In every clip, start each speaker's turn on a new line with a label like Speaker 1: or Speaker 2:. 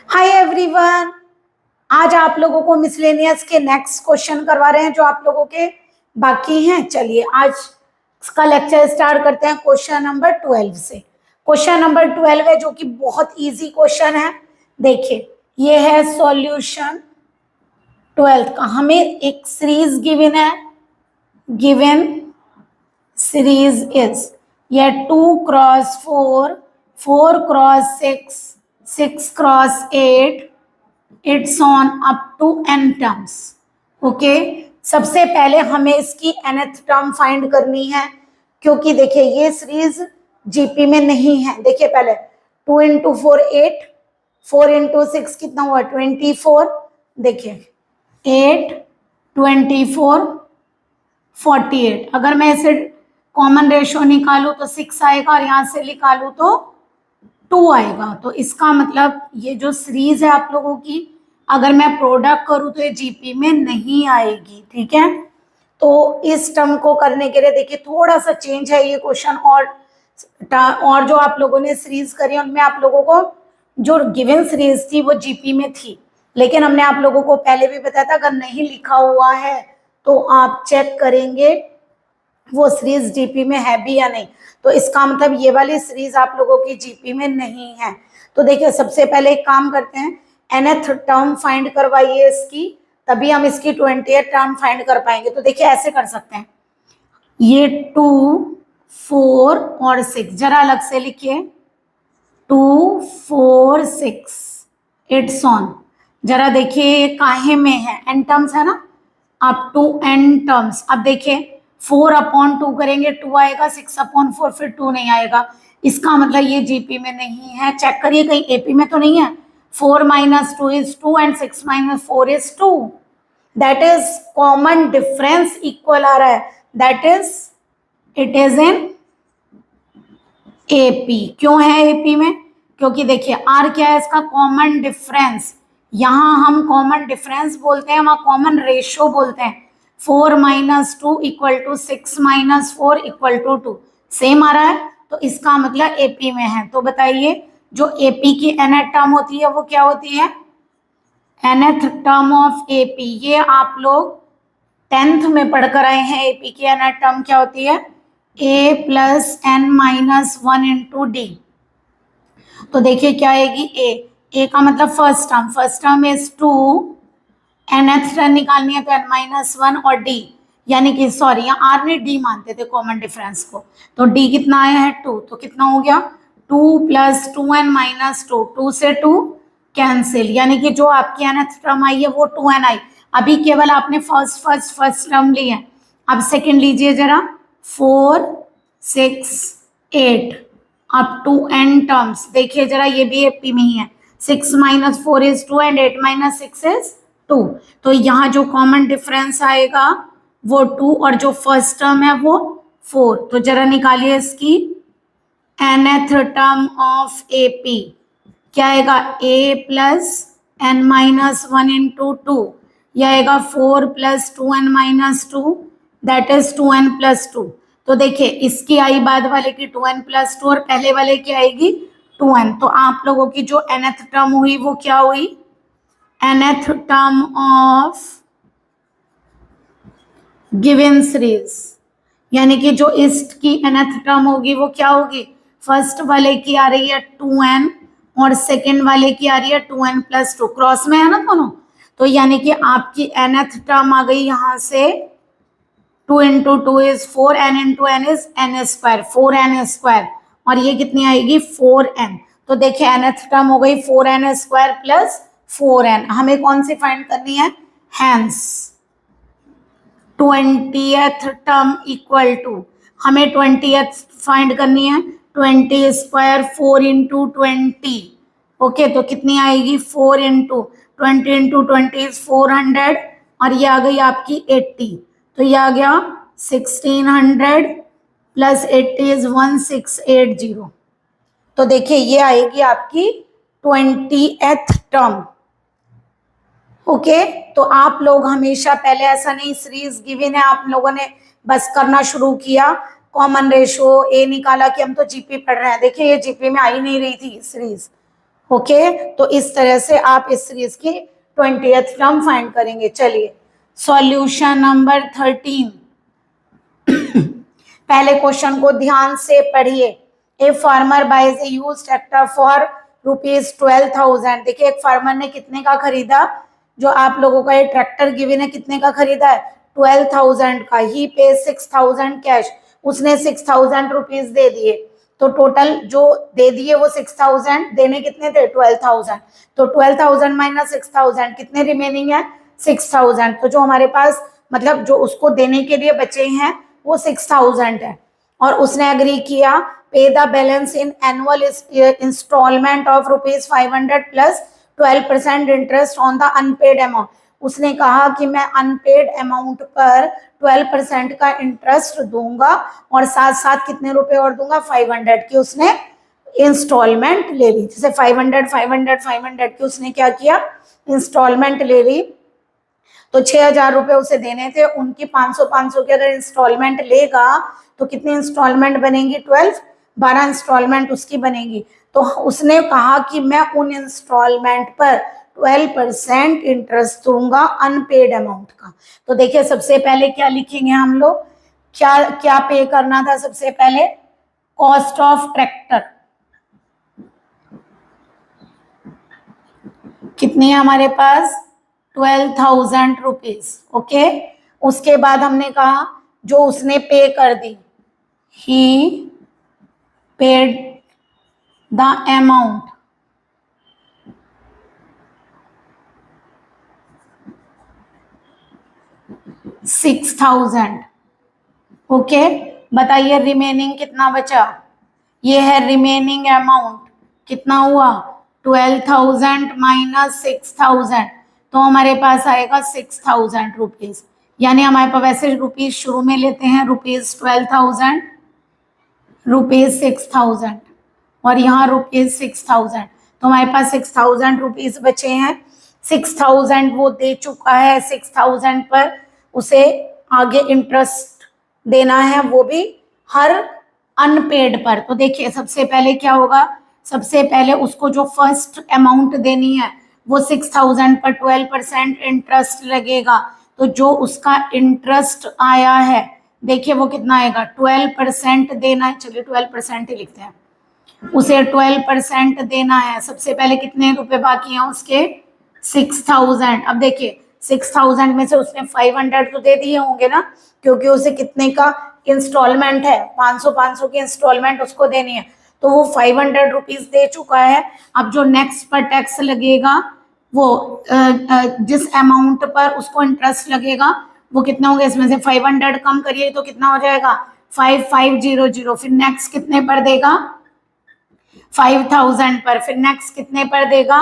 Speaker 1: Hi everyone, आज आप लोगों को मिसलेनियस के नेक्स्ट क्वेश्चन करवा रहे हैं जो आप लोगों के बाकी हैं। चलिए आज इसका लेक्चर स्टार्ट करते हैं क्वेश्चन नंबर 12 से। क्वेश्चन नंबर 12 है जो कि बहुत इजी क्वेश्चन है। देखिए ये है सॉल्यूशन 12 का। हमें एक सीरीज गिवन है, गिवन सीरीज इज ये 2x4, 4x6, 6x8, it's on up to n terms. Okay, सबसे पहले हमें इसकी nth टर्म फाइंड करनी है क्योंकि देखिए ये सीरीज जीपी में नहीं है। देखिए पहले 2 इंटू 4 8, 4 इंटू 6 कितना हुआ 24। देखिए 8 24 48। अगर मैं इसे कॉमन रेशियो निकालू तो 6 आएगा और यहां से निकालू तो 2 आएगा। तो इसका मतलब ये जो सीरीज है आप लोगों की, अगर मैं प्रोडक्ट करूं तो ये जीपी में नहीं आएगी। ठीक है, तो इस टर्म को करने के लिए देखिए थोड़ा सा चेंज है ये क्वेश्चन। और जो आप लोगों ने सीरीज करी उनमें आप लोगों को जो गिवन सीरीज थी वो जीपी में थी, लेकिन हमने आप लोगों को पहले भी बताया था अगर नहीं लिखा हुआ है तो आप चेक करेंगे वो सीरीज जीपी में है भी या नहीं। तो इसका मतलब ये वाली सीरीज आप लोगों की जीपी में नहीं है। तो देखिए सबसे पहले एक काम करते हैं, nth टर्म फाइंड करवाइए इसकी, तभी हम इसकी 20th टर्म फाइंड कर पाएंगे। तो देखिए ऐसे कर सकते हैं, ये 2 4 और 6 जरा अलग से लिखिए, 2 4 6 इट्स ऑन। जरा देखिए ये काहे में है, n टर्म्स है ना, अप टू n टर्म्स। अब देखिए 4 अपॉन 2 करेंगे 2 आएगा, 6 अपॉन 4 फिर 2 नहीं आएगा। इसका मतलब ये जीपी में नहीं है। चेक करिए कहीं एपी में तो नहीं है। 4 minus 2 is 2 and 6 minus 4 is 2। That is common difference equal आ रहा है, that is it is in AP. क्यों है एपी में? क्योंकि देखिए आर क्या है इसका, कॉमन डिफरेंस। यहां हम कॉमन डिफरेंस बोलते हैं, वहां कॉमन रेशियो बोलते हैं। 4 minus 2 equal to 6 minus 4 equal to 2, same आ रहा है। तो इसका मतलब एपी में है। तो बताइए जो एपी की nth टर्म होती है वो क्या होती है? nth टर्म ऑफ एपी, ये आप लोग 10th में पढ़कर आए हैं। एपी की nth टर्म क्या होती है? a plus n minus 1 into d. तो देखिए क्या आएगी, ए का मतलब first term is 2, nth term निकालनी है तो n माइनस 1 और डी, यानी कि सॉरी यहाँ आर ने डी मानते थे कॉमन डिफरेंस को, तो डी कितना आया है 2। तो कितना हो गया 2 प्लस 2n माइनस 2, 2 से 2 कैंसिल, यानी कि जो आपकी nth टर्म आई है वो 2n आई। अभी केवल आपने फर्स्ट टर्म ली है। अब सेकंड लीजिए जरा, 4 6 8 अप टू n टर्म्स। देखिए जरा ये भी एपी में ही है। 6 minus 4 is 2 and 8 minus 6 is 2। तो यहाँ जो कॉमन डिफरेंस आएगा वो 2 और जो फर्स्ट टर्म है वो 4। तो जरा निकालिए इसकी nth टर्म ऑफ एपी, क्या आएगा a plus n minus 1 into 2, यह आएगा 4 plus 2n minus 2, that is 2n plus 2। तो देखिए इसकी आई बाद वाले की 2n प्लस 2 और पहले वाले की आएगी 2n। तो आप लोगों की जो nth टर्म हुई वो क्या हुई? nth term of given series, यानी कि जो इसकी nth टर्म होगी वो क्या होगी? फर्स्ट वाले की आ रही है 2n और सेकेंड वाले की आ रही है 2n प्लस 2, क्रॉस में है ना दोनों। तो यानी कि आपकी nth टर्म आ गई यहां से 2 into 2 is 4, n into n is n square, 4n square, और ये कितनी आएगी 4n। तो देखिए nth टर्म हो गई 4n स्क्वायर प्लस 4n। हमें कौन सी फाइंड करनी है? Hence 20th term equal to, हमें 20th फाइंड करनी है। 20 स्क्वायर 4 इंटू 20, ओके, तो कितनी आएगी 4 इंटू 20 इंटू 20 इज 400 और ये आ गई आपकी 80। तो ये आ गया 1600 प्लस 80 इज 1680। तो देखिए ये आएगी आपकी 20th टर्म। ओके, तो आप लोग हमेशा पहले ऐसा नहीं, सीरीज गिवन है आप लोगों ने बस करना शुरू किया, कॉमन रेशियो ए निकाला कि हम तो जीपी पढ़ रहे हैं। देखिए ये जीपी में आ ही नहीं रही थी सीरीज। ओके, तो इस तरह से आप इस सीरीज की 20th टर्म फाइंड करेंगे। चलिए सॉल्यूशन नंबर 13। पहले क्वेश्चन को ध्यान से पढ़िए। A farmer buys a used tractor for ₹12,000। देखिए एक फार्मर ने कितने का खरीदा, जो आप लोगों का ये ट्रैक्टर गिवन है कितने का खरीदा है, 12,000 का। ही पे 6,000 कैश, उसने 6,000 रुपीज दे दिए। तो टोटल जो दे दिए वो 6,000, देने कितने थे 12,000। तो 12,000 माइनस 6,000 कितने रिमेनिंग है 6,000। तो जो हमारे पास मतलब जो उसको देने के लिए बचे हैं वो 6,000 है। और उसने एग्री किया pay the balance in annual instalment of ₹500 plus 12% interest on the unpaid amount. उसने कहा कि मैं अनपेड अमाउंट पर 12% का इंटरेस्ट दूंगा और साथ साथ कितने रुपए और दूंगा 500 की उसने इंस्टॉलमेंट ले ली। जैसे 500 की उसने क्या किया इंस्टॉलमेंट ले ली। तो 6,000 रुपए उसे देने थे, उनकी 500 की अगर इंस्टॉलमेंट लेगा तो कितनी इंस्टॉलमेंट बनेगी 12 इंस्टॉलमेंट उसकी बनेगी। तो उसने कहा कि मैं उन इंस्टॉलमेंट पर 12% इंटरेस्ट दूंगा अनपेड अमाउंट का। तो देखिए सबसे पहले क्या लिखेंगे हम लोग, क्या क्या पे करना था सबसे पहले, कॉस्ट ऑफ ट्रैक्टर कितनी है हमारे पास 12,000 रुपीज। ओके, उसके बाद हमने कहा जो उसने पे कर दी, ही पेड द अमाउंट $6,000। ओके, बताइए रिमेनिंग कितना बचा, ये है रिमेनिंग अमाउंट कितना हुआ 12,000 माइनस 6,000। तो हमारे पास आएगा 6,000 रुपीज। यानी हमारे पास वैसे रुपीज शुरू में लेते हैं ₹12,000, ₹6,000 और यहाँ ₹6,000। तो हमारे पास 6,000 रुपीज बचे हैं। 6,000 वो दे चुका है, 6,000 पर उसे आगे इंटरेस्ट देना है, वो भी हर अनपेड पर। तो देखिए सबसे पहले क्या होगा, सबसे पहले उसको जो फर्स्ट अमाउंट देनी है वो 6,000 पर 12% इंटरेस्ट लगेगा। तो जो उसका इंटरेस्ट आया है देखिए वो कितना आएगा 12% देना है। चलिए 12% ही लिखते हैं, उसे 12% देना है। सबसे पहले कितने रुपए बाकी हैं उसके 6,000। अब देखिए 6,000 में से उसने 500 तो दे दिए होंगे ना, क्योंकि उसे कितने का इंस्टॉलमेंट है 500 की इंस्टॉलमेंट उसको देनी है। तो वो 500 रुपीज दे चुका है। अब जो नेक्स्ट पर टैक्स लगेगा वो जिस अमाउंट पर उसको इंटरेस्ट लगेगा वो कितना होगा, इसमें से 500 कम करिए तो कितना हो जाएगा 5500। फिर नेक्स्ट कितने पर देगा 5,000 पर, फिर नेक्स्ट कितने पर देगा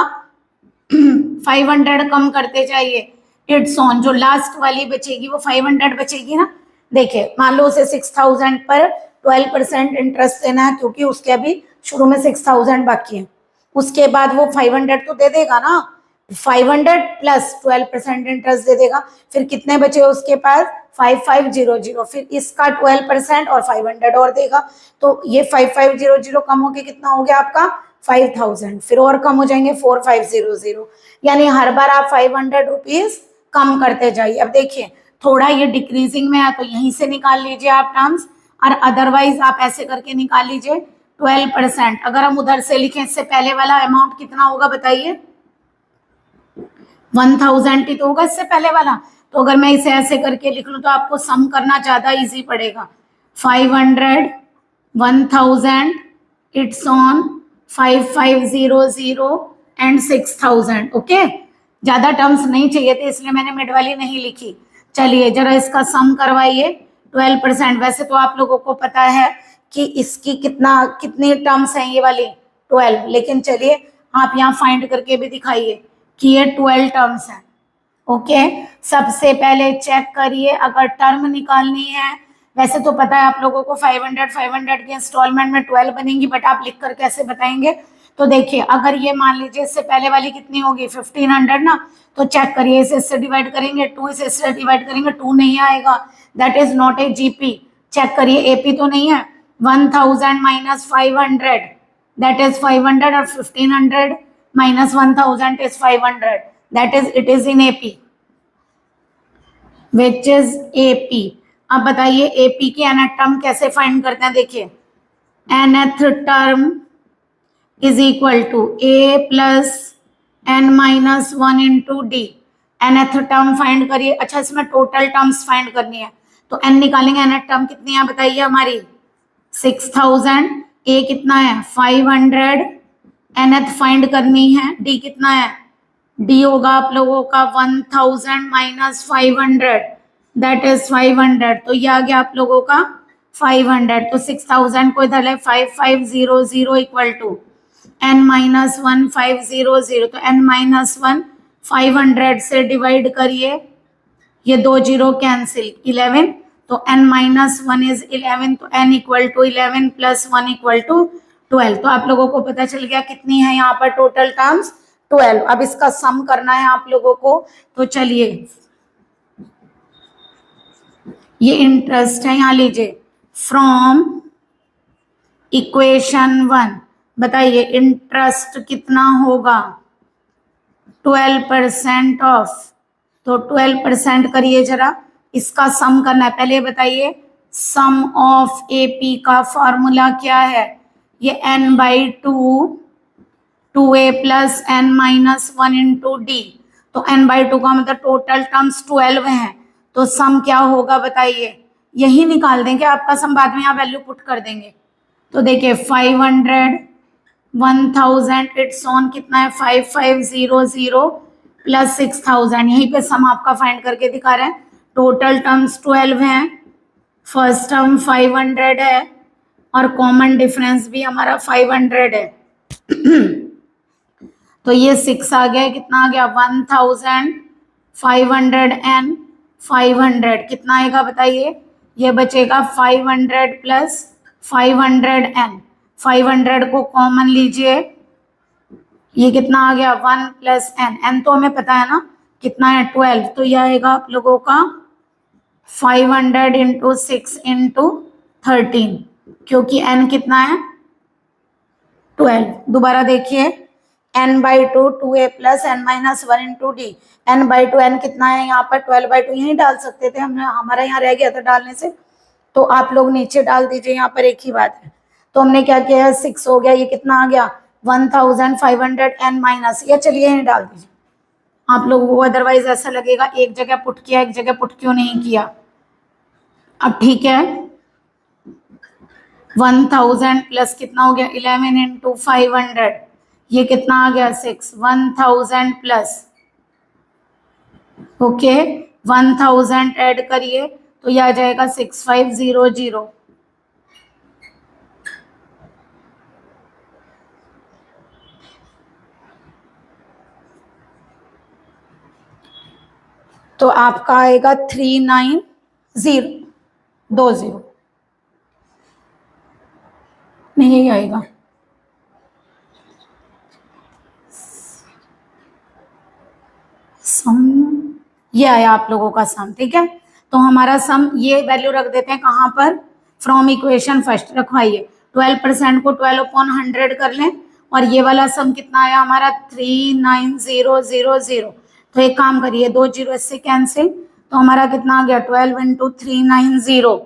Speaker 1: 500 कम करते जाइए। इट्स ऑन, जो लास्ट वाली बचेगी वो 500 बचेगी ना। देखिए मान लो उसे 6,000 पर 12% इंटरेस्ट देना है, क्योंकि उसके अभी शुरू में 6,000 बाकी है। उसके बाद वो 500 तो दे देगा ना, 500 प्लस 12% इंटरेस्ट दे देगा। फिर कितने बचे उसके पास 5500, फिर इसका 12% और 500 और देगा। तो ये 5500 कम होके कितना हो गया आपका 5,000, फिर और कम हो जाएंगे 4500। यानी हर बार आप 500 रुपीज कम करते जाइए। अब देखिए थोड़ा ये डिक्रीजिंग में है तो यहीं से निकाल लीजिए आप टर्म्स, और अदरवाइज आप ऐसे करके निकाल लीजिए 12%। अगर हम उधर से लिखें इससे पहले वाला अमाउंट कितना होगा बताइए 1,000 ही तो होगा इससे पहले वाला। तो अगर मैं इसे ऐसे करके लिख लूं तो आपको सम करना ज्यादा इजी पड़ेगा। 500 1,000 इट्स ऑन 5500 एंड 6,000। ओके, ज्यादा टर्म्स नहीं चाहिए थे इसलिए मैंने मिड वाली नहीं लिखी। चलिए जरा इसका सम करवाइए 12%। वैसे तो आप लोगों को पता है कि इसकी कितनी टर्म्स हैं ये वाली 12, लेकिन चलिए आप यहाँ फाइंड करके भी दिखाइए कि ये 12 टर्म्स हैं। ओके, सबसे पहले चेक करिए अगर टर्म निकालनी है। वैसे तो पता है आप लोगों को 500 की इंस्टॉलमेंट में 12 बनेंगी, बट आप लिख कर कैसे बताएंगे। तो देखिए अगर ये मान लीजिए इससे पहले वाली कितनी होगी 1500 ना, तो चेक करिए इसे इससे डिवाइड करेंगे 2, इसे इससे डिवाइड करेंगे 2 नहीं आएगा, that is not a GP. Check करिए एपी तो नहीं है। 1,000 माइनस 500 दैट इज 500 और 1500 minus 1000 is 500. That is, it is in AP, which is AP. अब बताइए AP की nth टर्म कैसे फाइंड करते हैं? देखिए, nth term is equal to A plus n minus 1 into D. nth term find करिए. अच्छा, इसमें टोटल टर्म्स फाइंड करनी है, तो n निकालेंगे. nth टर्म कितनी है बताइए हमारी? 6000. A कितना है? 500. nth फाइंड करनी है. D कितना है? D होगा आप लोगों का 1000 माइनस 500, दैट इज 500. तो ये आ गया आप लोगों का 500. तो 6000 को इधर है 5500 इक्वल टू n माइनस 1 500. तो n माइनस 1 500 से डिवाइड करिए, ये 2 जीरो कैंसिल, 11. तो n माइनस 1 इज 11. तो n equal to 11 plus 1 equal to 12. तो आप लोगों को पता चल गया कितनी है यहाँ पर टोटल टर्म्स? 12. अब इसका सम करना है आप लोगों को. तो चलिए, ये इंटरेस्ट है, यहाँ लीजिए. फ्रॉम इक्वेशन 1 बताइए इंटरेस्ट कितना होगा? 12% ऑफ. तो 12% करिए जरा, इसका सम करना है. पहले बताइए सम ऑफ AP का फॉर्मूला क्या है? ये n/2 2A plus n minus 1 into D. तो n/2 का मतलब टोटल टर्म्स 12 हैं. तो सम क्या होगा बताइए? यही निकाल देंगे, आपका सम बाद में यहाँ वैल्यू पुट कर देंगे. तो देखिए 500 1000 इट्स ऑन कितना है? 5500 प्लस 6000. यहीं पे सम आपका फाइंड करके दिखा रहे हैं. टोटल टर्म्स 12 हैं, फर्स्ट टर्म 500 है और कॉमन डिफरेंस भी हमारा 500 है. तो ये 6 आ गया. कितना आ गया? 1500 एंड 500 कितना आएगा बताइए? ये बचेगा 500 प्लस 500 एन. 500 को कॉमन लीजिए, ये कितना आ गया? 1 प्लस एन. एन तो हमें पता है ना कितना है? 12. तो यह आएगा आप लोगों का 500 इंटू 6 इंटू 13, क्योंकि एन कितना है? 12. दोबारा देखिए, n/2 2A plus n minus 1 into D. n/2 n कितना है यहाँ पर? 12/2. यहीं डाल सकते थे हमने, हमारा यहाँ रह गया था डालने से, तो आप लोग नीचे डाल दीजिए, यहाँ पर एक ही बात है. तो हमने क्या किया? 6 हो गया. ये कितना आ गया? 1500 n माइनस. ये चलिए यहीं डाल दीजिए. आप लोगों को अदरवाइज ऐसा लगेगा एक जगह पुट किया, एक जगह पुट क्यों नहीं किया. अब ठीक है, 1000 प्लस कितना हो गया? 11 इंटू 500. ये कितना आ गया? 6. 1000 प्लस, ओके, 1000 ऐड करिए तो ये आ जाएगा 6500. तो आपका आएगा 3920 नहीं, यही आएगा. सम ये आया आप लोगों का सम. ठीक है, तो हमारा सम ये वैल्यू रख देते हैं कहाँ पर? From equation first रखवाइए. 12% को 12/100 कर लें, और ये वाला सम कितना आया हमारा? 39000. तो एक काम करिए, 2 जीरो इससे कैंसिल, तो हमारा कितना आ गया? 12 इंटू 390.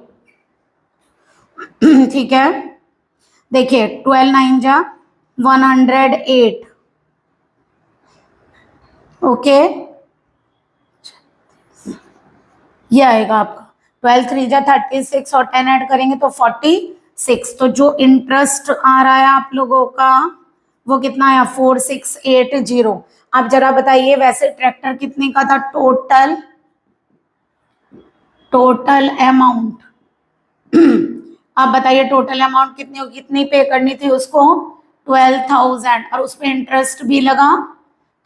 Speaker 1: ठीक है, देखिए 12 9 जा 108. ओके, ये आएगा आपका 12 3 जा 36 और 10 ऐड करेंगे तो 46. तो जो इंटरेस्ट आ रहा है आप लोगों का वो कितना आया? 4680. आप जरा बताइए, वैसे ट्रैक्टर कितने का था? टोटल अमाउंट आप बताइए, टोटल अमाउंट कितनी पे करनी थी उसको? 12000, और उस पर इंटरेस्ट भी लगा,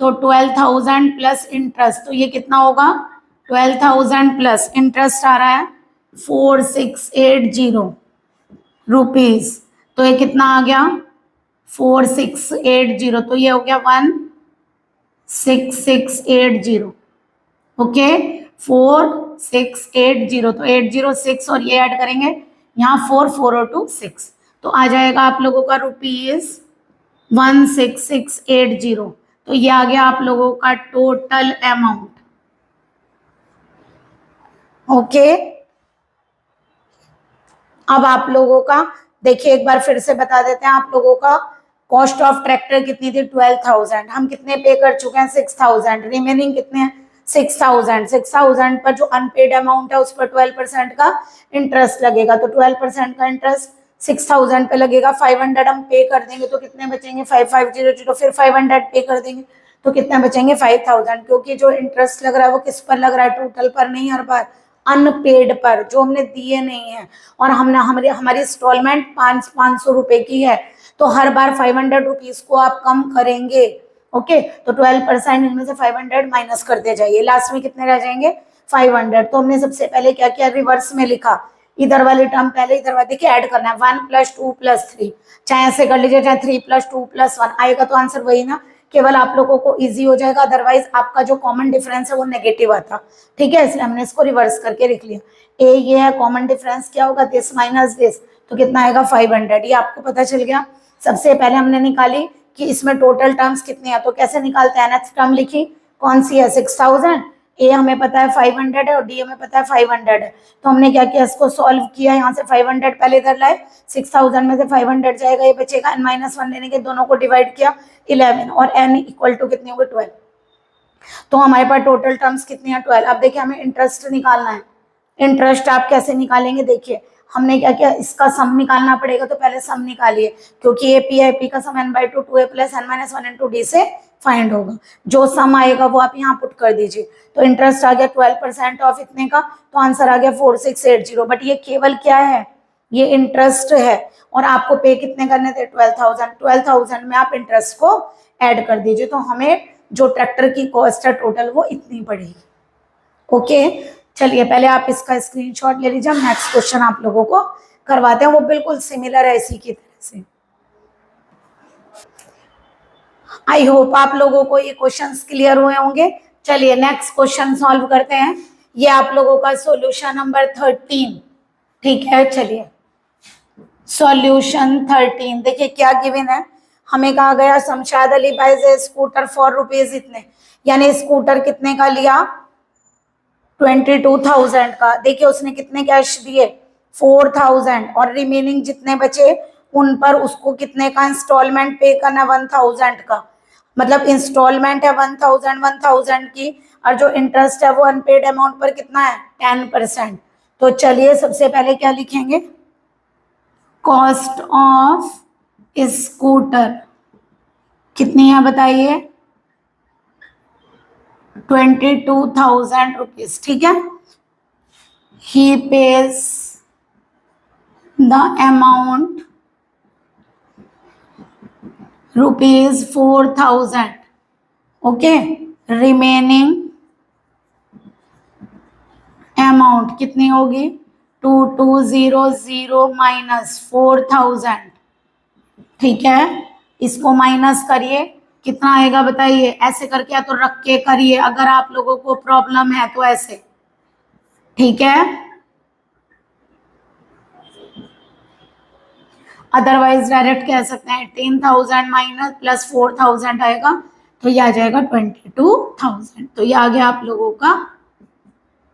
Speaker 1: तो 12000 प्लस इंटरेस्ट. तो ये कितना होगा? 12000 प्लस इंटरेस्ट आ रहा है 4680 रुपीज. तो ये कितना आ गया? 4680. तो ये हो गया 16680. ओके, 4680. तो 806 और ये ऐड करेंगे यहाँ 4 4 और 2 6. तो आ जाएगा आप लोगों का ₹6,000. 16680। तो ये आ गया आप लोगों का टोटल अमाउंट। ओके, अब आप लोगों का देखिए, एक बार फिर से बता देते हैं आप लोगों का। कॉस्ट ऑफ ट्रैक्टर कितनी थी? 12,000। हम कितने पे कर चुके हैं? 6,000। रिमेनिंग कितने हैं? 6,000। 6,000 पर जो अनपेड अमाउंट है उस पर 12% का इंटरेस्ट लगेगा। तो 12% का इंटरेस्ट 6,000 पे लगेगा। 500 हम पे कर देंगे तो कितने बचेंगे? 5500। फिर 500 पे कर देंगे तो कितने बचेंगे? 5,000। क्योंकि जो इंटरेस्ट लग रहा है वो किस पर लग रहा है? टोटल पर नहीं, हर बार अनपेड पर, जो हमने दिए नहीं है। और हमने हमारी इंस्टॉलमेंट 500 रुपए की है, तो हर बार 500 रुपीज को आप कम करेंगे। ओके, तो 12% इनमें से 500 माइनस करते जाइए, लास्ट में कितने रह जाएंगे? 500। तो हमने सबसे पहले क्या किया? रिवर्स में लिखा। इधर वाली टर्म पहले, इधर वाली देखिए ऐड करना है। 1 + 2 + 3, चाहे ऐसे कर लीजिए, चाहे 3 + 2 + 1 आएगा तो आंसर वही ना। केवल आप लोगों को इजी हो जाएगा, अदरवाइज आपका जो कॉमन डिफरेंस है वो नेगेटिव आता। ठीक है, इसलिए हमने इसको रिवर्स करके लिख लिया। ए ये है कॉमन डिफरेंस, क्या होगा? दिस माइनस दिस, तो कितना आएगा? 500। ये आपको पता चल गया। सबसे पहले हमने निकाली कि इसमें टोटल टर्म्स कितनी है, तो कैसे निकालते हैं? nth टर्म लिखी, कौन सी है? 6,000। ए हमें पता है 500 है और डी हमें पता है 500 है। तो हमने क्या किया? इसको सॉल्व किया, यहाँ से 500 पहले इधर लाए, 6,000 में से 500 जाएगा, ये बचेगा। n-1 लेने के, दोनों को डिवाइड किया 11, और n इक्वल टू कितनी होगी? 12। तो हमारे पास टोटल टर्म्स कितनी है? 12। अब देखिए हमें इंटरेस्ट निकालना है। इंटरेस्ट आप कैसे निकालेंगे? देखिए हमने क्या किया, इसका सम निकालना पड़ेगा, तो पहले सम निकालिए, क्योंकि ये पी है, पी का सम n/2 2a + n-1 × d से फाइंड होगा। जो सम आएगा वो आप यहाँ पुट कर दीजिए। तो इंटरेस्ट आ गया 12% ऑफ इतने का, तो आंसर आ गया 4680। बट ये केवल क्या है? ये इंटरेस्ट है, और आपको पे कितने करने थे? 12,000। 12,000 में आप इंटरेस्ट को ऐड कर दीजिए, तो हमें जो ट्रैक्टर की कॉस्ट है टोटल वो इतनी पड़ेगी। ओके, चलिए पहले आप इसका स्क्रीनशॉट ले लीजिए, हम नेक्स्ट क्वेश्चन आप लोगों को करवाते हैं, वो बिल्कुल सिमिलर है इसी की तरह से। आई होप आप लोगों को ये क्वेश्चंस क्लियर हुए होंगे। चलिए नेक्स्ट क्वेश्चन सॉल्व करते हैं। ये आप लोगों का सॉल्यूशन नंबर 13। ठीक है, चलिए सॉल्यूशन 13 देखिए क्या गिवन है। हमें कहा गया Shamshad Ali buys a scooter for rupees इतने, यानी स्कूटर कितने का लिया? 22,000 का। देखिए उसने कितने कैश दिए? 4,000, और रिमेनिंग जितने बचे उन पर उसको कितने का इंस्टॉलमेंट पे करना? 1,000 का। मतलब इंस्टॉलमेंट है 1,000 की, और जो इंटरेस्ट है वो अनपेड अमाउंट पर कितना है? 10%। तो चलिए सबसे पहले क्या लिखेंगे? कॉस्ट ऑफ स्कूटर कितनी है बताइए? 22,000 रुपीज। ठीक है, he pays the amount ₹4,000। Okay, remaining amount कितनी होगी? 2200 माइनस 4,000। ठीक है, इसको माइनस करिए, कितना आएगा बताइए? ऐसे करके या तो रख के करिए, अगर आप लोगों को प्रॉब्लम है तो ऐसे। ठीक है, अदरवाइज डायरेक्ट कह सकते हैं 18,000 माइनस प्लस 4,000 आएगा, तो ये आ जाएगा 22,000। तो ये आ गया आप लोगों का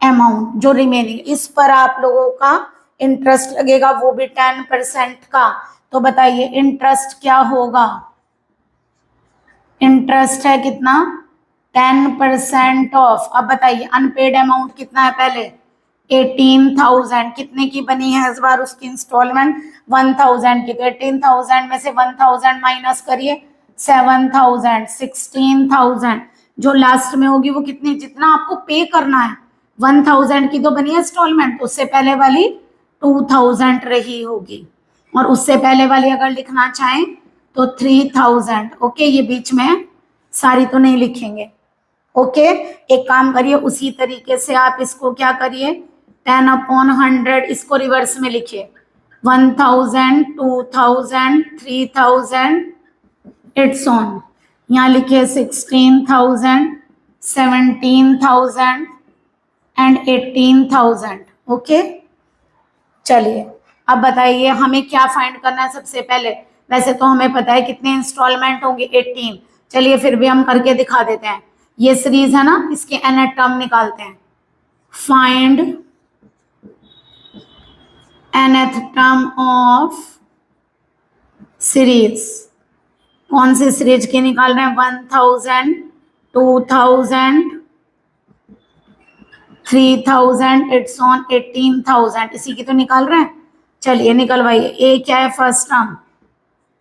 Speaker 1: अमाउंट। जो रिमेनिंग, इस पर आप लोगों का इंटरेस्ट लगेगा, वो भी 10% का। तो बताइए इंटरेस्ट क्या होगा? इंटरेस्ट है कितना? 10% ऑफ। अब बताइए अनपेड अमाउंट कितना है? पहले 18,000। कितने की बनी है इस बार उसकी इंस्टॉलमेंट? 1,000 की। तो 18,000 में से 1,000 माइनस करिए, 7,000, 16,000। जो लास्ट में होगी वो कितनी? जितना आपको पे करना है। 1,000 की तो बनी है इंस्टॉलमेंट, उससे पहले वाली 2,000 रही होगी, और उससे पहले वाली अगर लिखना चाहें तो 3,000। ओके, ये बीच में सारी तो नहीं लिखेंगे। ओके, एक काम करिए, उसी तरीके से आप इसको क्या करिए? 10/100 इसको रिवर्स में लिखिए। 1,000, 2,000, 3,000, इट्स ऑन। यहाँ लिखिए 16,000, 17,000 एंड 18,000। ओके, चलिए अब बताइए हमें क्या फाइंड करना है? सबसे पहले वैसे तो हमें पता है कितने इंस्टॉलमेंट होंगे, 18। चलिए फिर भी हम करके दिखा देते हैं। ये सीरीज है ना, इसके nth टर्म निकालते हैं। Find nth term of series. कौन सी सीरीज की निकाल रहे हैं? 1000, 2000, 3000, इट्स ऑन 18000, इसी की तो निकाल रहे हैं। चलिए निकलवाइए। ए क्या है? फर्स्ट टर्म,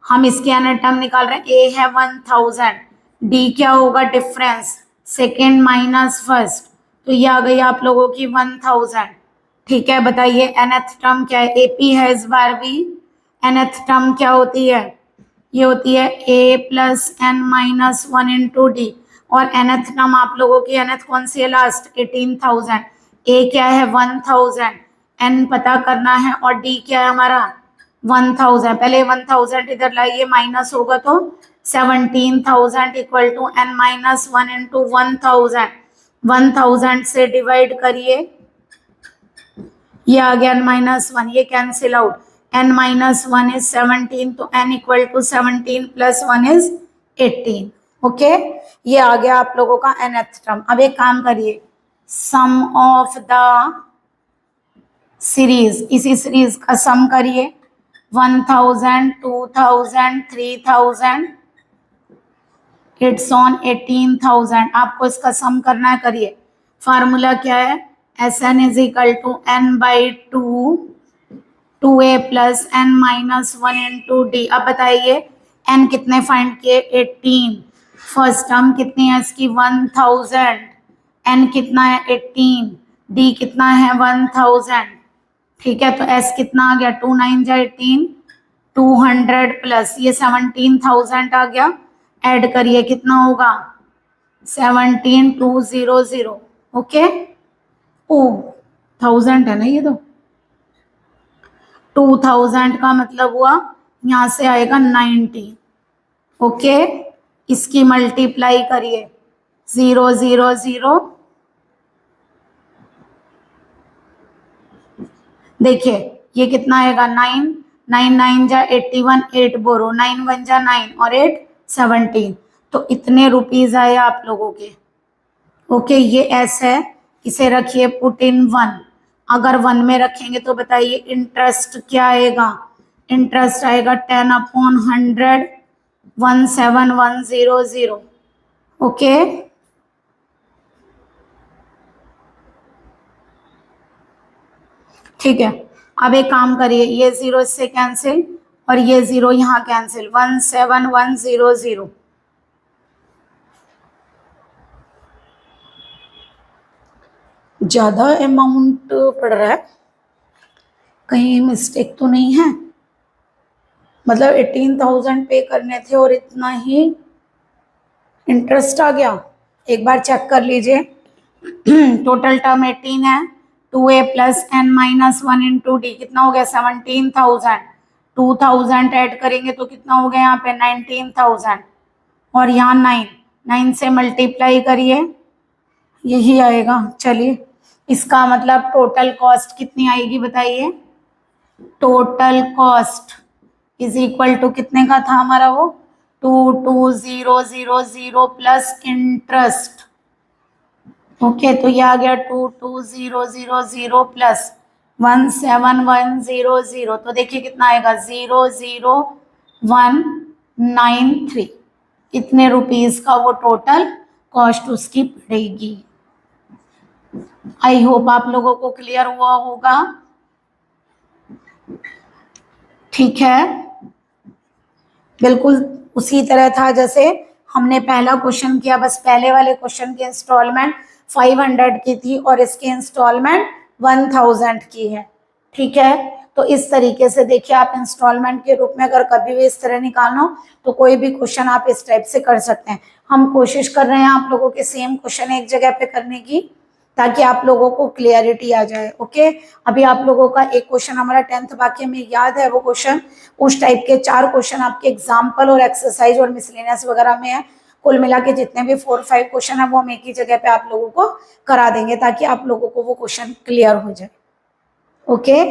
Speaker 1: हम इसके nth टर्म निकाल रहे हैं। ए है 1000, डी क्या होगा? डिफरेंस, सेकेंड माइनस फर्स्ट, तो ये आ गई आप लोगों की 1000। ठीक है, बताइए nth टर्म क्या है? एपी है इस बार भी। nth टर्म क्या होती है? ये होती है a plus n minus 1 into d. और nth टर्म आप लोगों की nth कौन सी है? लास्ट 18000। a क्या है? 1000, n पता करना है, और d क्या है हमारा? 1000। पहले 1000 इधर लाइए, माइनस होगा तो 17000 equal to n minus 1 into 1000। 1000 से डिवाइड करिए, ये आ गया n माइनस 1, ये cancel out. n minus 1 is 17, तो n equal to 17 plus 1 is 18। Okay, ये आ गया आप लोगों का nth टर्म। अब एक काम करिए, सम ऑफ द सीरीज, इसी सीरीज का सम करिए। 1000, 2000, 3000, इट्स ऑन 18000। आपको इसका सम करना है, करिए। फार्मूला क्या है? S n is equal to n by 2a plus n minus 1 into d. अब बताइए एन कितने फाइंड किए? 18। फर्स्ट टर्म कितनी है इसकी? 1000। एन कितना है? 18। डी कितना है? 1000। ठीक है, तो एस कितना आ गया? 2 9 जा 18, 200 प्लस ये 17000 आ गया। ऐड करिए, कितना होगा? 17200। ओके, ओ 1000 है ना ये तो। 2000 का मतलब हुआ यहाँ से आएगा 90। ओके, इसकी मल्टीप्लाई करिए, 0 0 0। देखिए ये कितना आएगा? 9 9 9 जा 81, 8 बोरो, 9 1 जा 9 और 8 17। तो इतने रुपीज आए आप लोगों के। ओके, ये एस है, इसे रखिए पुट इन 1। अगर 1 में रखेंगे तो बताइए इंटरेस्ट क्या आएगा? इंटरेस्ट आएगा 10/100, 17100। ओके, ठीक है। अब एक काम करिए, ये 0 इससे कैंसिल और ये 0 यहाँ कैंसिल, 17100। ज्यादा अमाउंट पड़ रहा है, कहीं मिस्टेक तो नहीं है? मतलब 18000 पे करने थे और इतना ही इंटरेस्ट आ गया। एक बार चेक कर लीजिए। टोटल टर्म 18 है, 2a plus n minus 1 into d कितना हो गया? 17000। 2000 ऐड करेंगे तो कितना हो गया यहाँ पे? 19000। और यहाँ 9 से मल्टीप्लाई करिए, यही आएगा। चलिए, इसका मतलब टोटल कॉस्ट कितनी आएगी बताइए? Total cost is equal to कितने का था हमारा वो? 22000 प्लस इंटरेस्ट। ओके, तो ये आ गया 22000 प्लस 17100। तो देखिए कितना आएगा? 00193। इतने रुपीस का वो टोटल कॉस्ट उसकी पड़ेगी। आई होप आप लोगों को क्लियर हुआ होगा। ठीक है, बिल्कुल उसी तरह था जैसे हमने पहला क्वेश्चन किया, बस पहले वाले क्वेश्चन की इंस्टॉलमेंट 500 की थी और इसकी इंस्टॉलमेंट 1000 की है। ठीक है, तो इस तरीके से देखिए आप इंस्टॉलमेंट के रूप में अगर कभी भी इस तरह निकालना हो तो कोई भी क्वेश्चन आप इस टाइप से कर सकते हैं। हम कोशिश कर रहे हैं आप लोगों के सेम क्वेश्चन एक जगह पे करने की, ताकि आप लोगों को क्लियरिटी आ जाए। ओके, अभी आप लोगों का एक क्वेश्चन हमारा 10th वाक्य में याद है, वो क्वेश्चन उस टाइप के 4 क्वेश्चन आपके एग्जाम्पल और एक्सरसाइज और मिसलेनियस वगैरह में है। कुल मिला के जितने भी 4-5 क्वेश्चन है वो हम एक ही जगह पे आप लोगों को करा देंगे, ताकि आप लोगों को वो क्वेश्चन क्लियर हो जाए। Okay,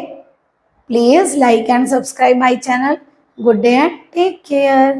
Speaker 1: please like and subscribe my channel. Good day and take care.